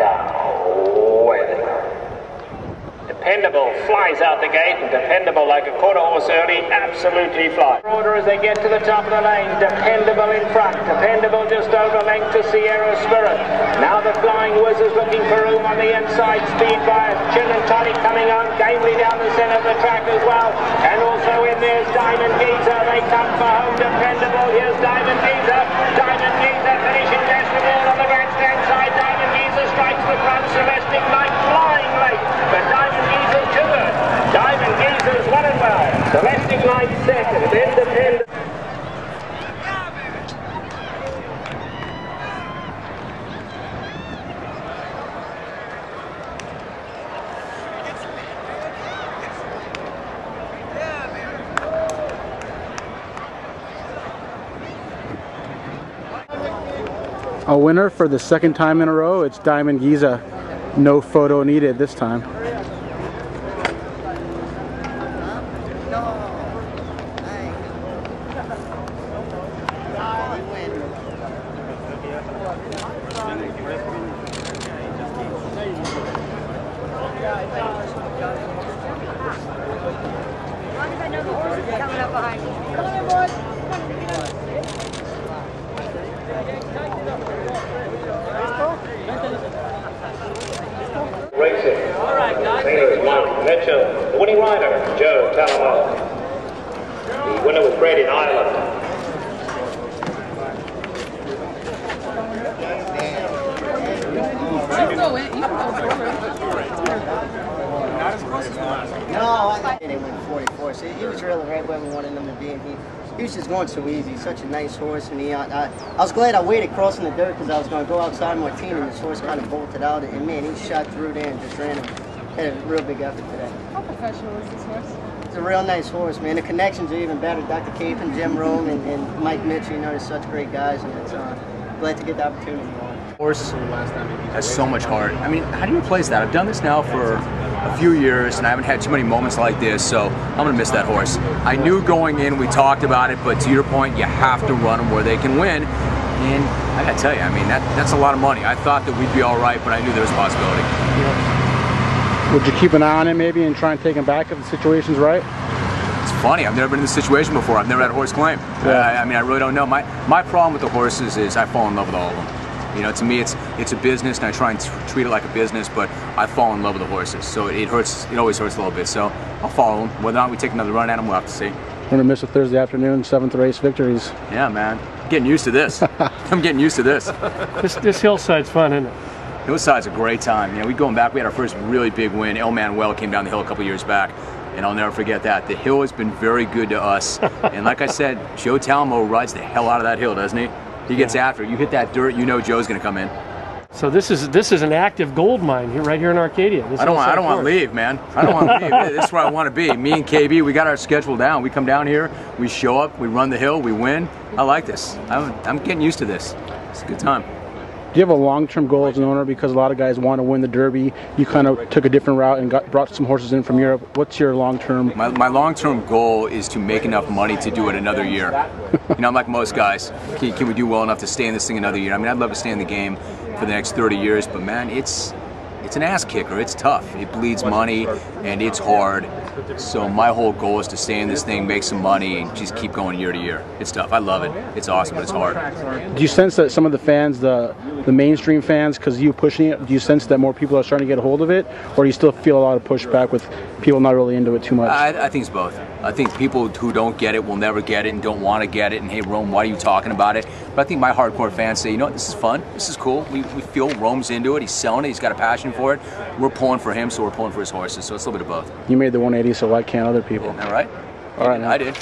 away they go. Dependable flies out the gate, and Dependable, like a quarter horse early, absolutely fly. Order as they get to the top of the lane. Dependable in front. Dependable just over length to Sierra Spirit. Now the Flying Whiz is looking for room on the inside. Speed by Chin and Tonic coming on gamely down the centre of the track as well. And also in there's Diamond Geezah. They come for home. Dependable. Here's Diamond Geezah. Diamond Geezah finishing best of all on the grandstand side. Diamond Geezah strikes the front. Celestic Knight flying late, but Diamond Geezah's too good. Diamond Geezah's won it well. Celestic Knight second. Independent. A winner for the second time in a row. It's Diamond Geezah. No photo needed this time. Racing. All right, guys. The winning rider, Joe Talamo. The winner was bred in Ireland. No, they went 44. So he was really right where we wanted him to be. And he was just going so easy. Such a nice horse. And I was glad I waited crossing the dirt because I was going to go outside Martine, and this horse kind of bolted out. And man, he shot through there and just ran him. Had a real big effort today. How professional is this horse? It's a real nice horse, man. The connections are even better. Dr. Cape and Jim Rome and Mike Mitchell, you know, they're such great guys, and it's glad to get the opportunity. Horse has so much heart. I mean, how do you replace that? I've done this now for a few years, and I haven't had too many moments like this, so I'm going to miss that horse. I knew going in, we talked about it, but to your point, you have to run them where they can win. And I got to tell you, I mean, that's a lot of money. I thought that we'd be all right, but I knew there was a possibility. Would you keep an eye on him maybe and try and take him back if the situation's right? It's funny, I've never been in this situation before. I've never had a horse claim. I mean, I really don't know. My problem with the horses is I fall in love with all of them. You know, to me, it's a business, and I try and treat it like a business, but I fall in love with the horses. So it hurts. It always hurts a little bit. So I'll follow them. Whether or not we take another run at them, we'll have to see. We're going to miss a Thursday afternoon, 7th race victories. Yeah, man. I'm getting used to this. I'm getting used to this. This hillside's fun, isn't it? Hillside's a great time. You know, we going back, we had our first really big win. El Manuel came down the hill a couple years back, and I'll never forget that. The hill has been very good to us. And like I said, Joe Talamo rides the hell out of that hill, doesn't he? He gets after it. You hit that dirt, you know Joe's going to come in. So this is an active gold mine here, right here in Arcadia. I don't want to leave, man. I don't want to leave. This is where I want to be. Me and KB, we got our schedule down. We come down here, we show up, we run the hill, we win. I like this. I'm getting used to this. It's a good time. Do you have a long-term goal as an owner? Because a lot of guys want to win the Derby. You kind of took a different route and brought some horses in from Europe. What's your long-term? My long-term goal is to make enough money to do it another year. You know, I'm like most guys. Can we do well enough to stay in this thing another year? I mean, I'd love to stay in the game for the next 30 years, but man, it's an ass kicker. It's tough. It bleeds money, and it's hard. So my whole goal is to stay in this thing, make some money, and just keep going year to year. It's tough. I love it. It's awesome, but it's hard. Do you sense that some of the fans, the mainstream fans, because you pushing it, do you sense that more people are starting to get a hold of it, or do you still feel a lot of pushback with people not really into it too much? I think it's both. I think people who don't get it will never get it and don't want to get it, and hey, Rome, why are you talking about it? But I think my hardcore fans say, you know what, this is fun, this is cool. We feel Rome's into it, he's selling it, he's got a passion for it. We're pulling for him, so we're pulling for his horses, so it's a little bit of both. You made the 180, so why can't other people? All right. All right, I did.